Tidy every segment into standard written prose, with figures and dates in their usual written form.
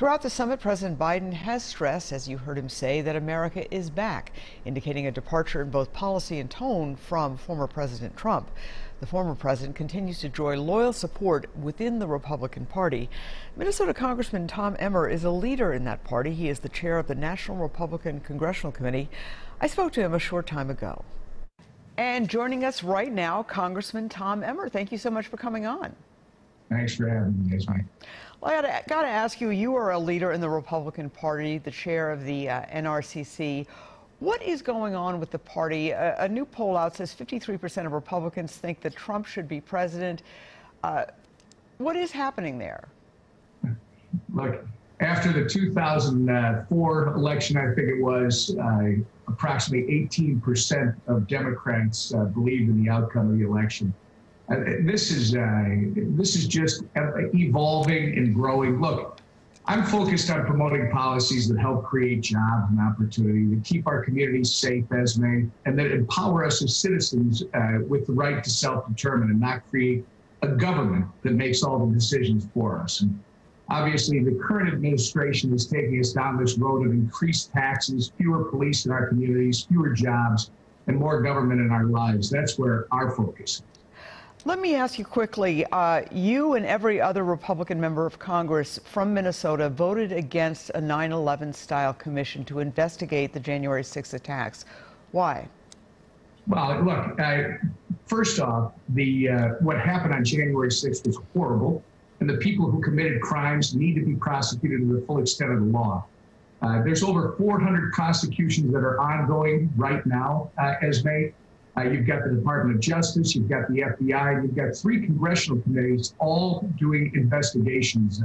Throughout the summit, President Biden has stressed, as you heard him say, that America is back, indicating a departure in both policy and tone from former President Trump. The former president continues to enjoy loyal support within the Republican Party. Minnesota Congressman Tom Emmer is a leader in that party. He is the chair of the National Republican Congressional Committee. I spoke to him a short time ago. And joining us right now, Congressman Tom Emmer. Thank you so much for coming on. Thanks for having me, Esme. Well, I got to ask you, you are a leader in the Republican Party, the chair of the NRCC. What is going on with the party? A new poll out says 53% of Republicans think that Trump should be president. What is happening there? Look, after the 2004 election, I think it was, approximately 18% of Democrats believed in the outcome of the election. This is just evolving and growing. Look, I'm focused on promoting policies that help create jobs and opportunity, that keep our communities safe, Esme, and that empower us as citizens with the right to self-determine and not create a government that makes all the decisions for us. And obviously, the current administration is taking us down this road of increased taxes, fewer police in our communities, fewer jobs, and more government in our lives. That's where our focus is. Let me ask you quickly, you and every other Republican member of Congress from Minnesota voted against a 9/11 style commission to investigate the January 6th attacks. Why? Well, look, first off, what happened on January 6th was horrible, and the people who committed crimes need to be prosecuted to the full extent of the law. There's over 400 prosecutions that are ongoing right now, Esme. You've got the Department of Justice, you've got the FBI, you've got 3 congressional committees all doing investigations.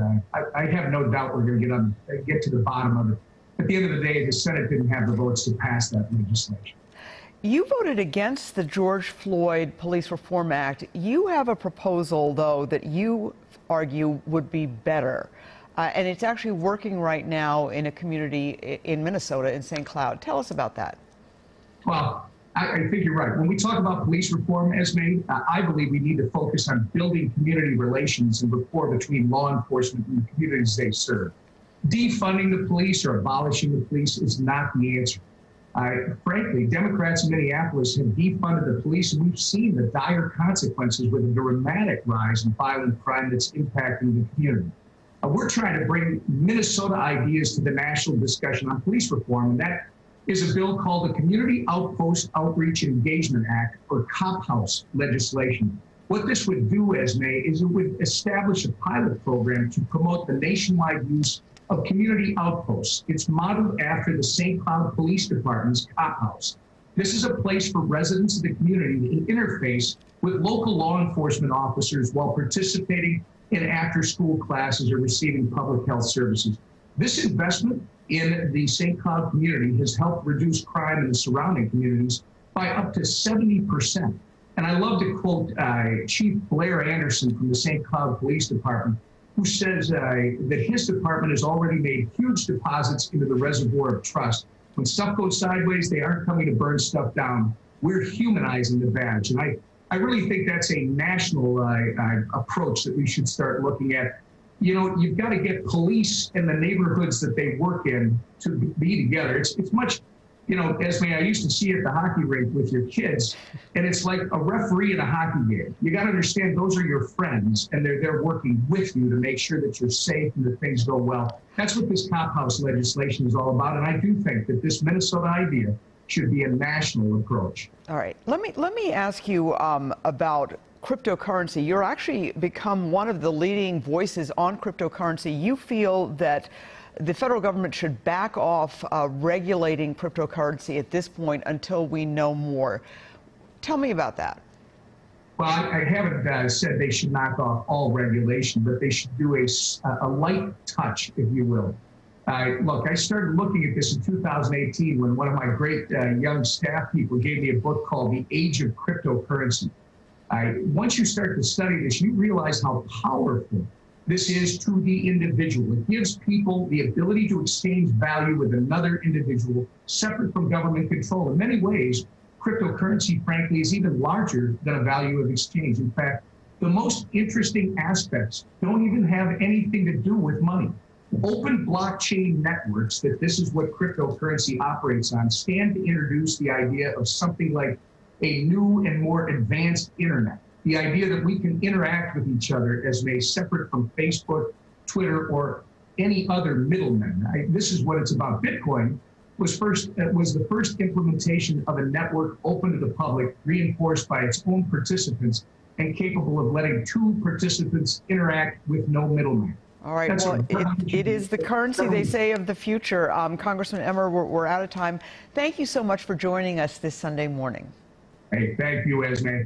I have no doubt we're going to get to the bottom of it. At the end of the day, the Senate didn't have the votes to pass that legislation. You voted against the George Floyd Police Reform Act. You have a proposal, though, that you argue would be better. And it's actually working right now in a community in Minnesota, in St. Cloud. Tell us about that. Well, I think you're right. When we talk about police reform, Esme, I believe we need to focus on building community relations and rapport between law enforcement and the communities they serve. Defunding the police or abolishing the police is not the answer. Frankly, Democrats in Minneapolis have defunded the police, and we've seen the dire consequences with a dramatic rise in violent crime that's impacting the community. We're trying to bring Minnesota ideas to the national discussion on police reform, and that is a bill called the Community Outpost Outreach Engagement Act, or Cop House legislation. What this would do, Esme, is it would establish a pilot program to promote the nationwide use of community outposts. It's modeled after the St. Cloud Police Department's Cop House. This is a place for residents of the community to interface with local law enforcement officers while participating in after-school classes or receiving public health services. This investment in the St. Cloud community has helped reduce crime in the surrounding communities by up to 70%. And I love to quote Chief Blair Anderson from the St. Cloud Police Department, who says that his department has already made huge deposits into the reservoir of trust. When stuff goes sideways, they aren't coming to burn stuff down. We're humanizing the badge. And I really think that's a national approach that we should start looking at. You know, you've got to get police in the neighborhoods that they work in to be together. It's much, you know, Esme, I used to see at the hockey rink with your kids, and it's like a referee in a hockey game. You got to understand those are your friends, and they're working with you to make sure that you're safe and that things go well. That's what this Cop House legislation is all about, and I do think that this Minnesota idea should be a national approach. All right. Let me ask you about cryptocurrency. You're actually become one of the leading voices on cryptocurrency. You feel that the federal government should back off regulating cryptocurrency at this point until we know more. Tell me about that. Well, I haven't said they should knock off all regulation, but they should do a light touch, if you will. Look, I started looking at this in 2018 when one of my great young staff people gave me a book called The Age of Cryptocurrency. Once you start to study this, you realize how powerful this is to the individual. It gives people the ability to exchange value with another individual separate from government control. In many ways, cryptocurrency, frankly, is even larger than a value of exchange. In fact, the most interesting aspects don't even have anything to do with money. Open blockchain networks, that this is what cryptocurrency operates on, stand to introduce the idea of something like a new and more advanced internet. The idea that we can interact with each other as may separate from Facebook, Twitter, or any other middlemen. This is what it's about. Bitcoin was the first implementation of a network open to the public, reinforced by its own participants, and capable of letting two participants interact with no middleman. All right. Well, it is the currency, they say, of the future. Congressman Emmer, we're out of time. Thank you so much for joining us this Sunday morning. Hey, thank you, Esme.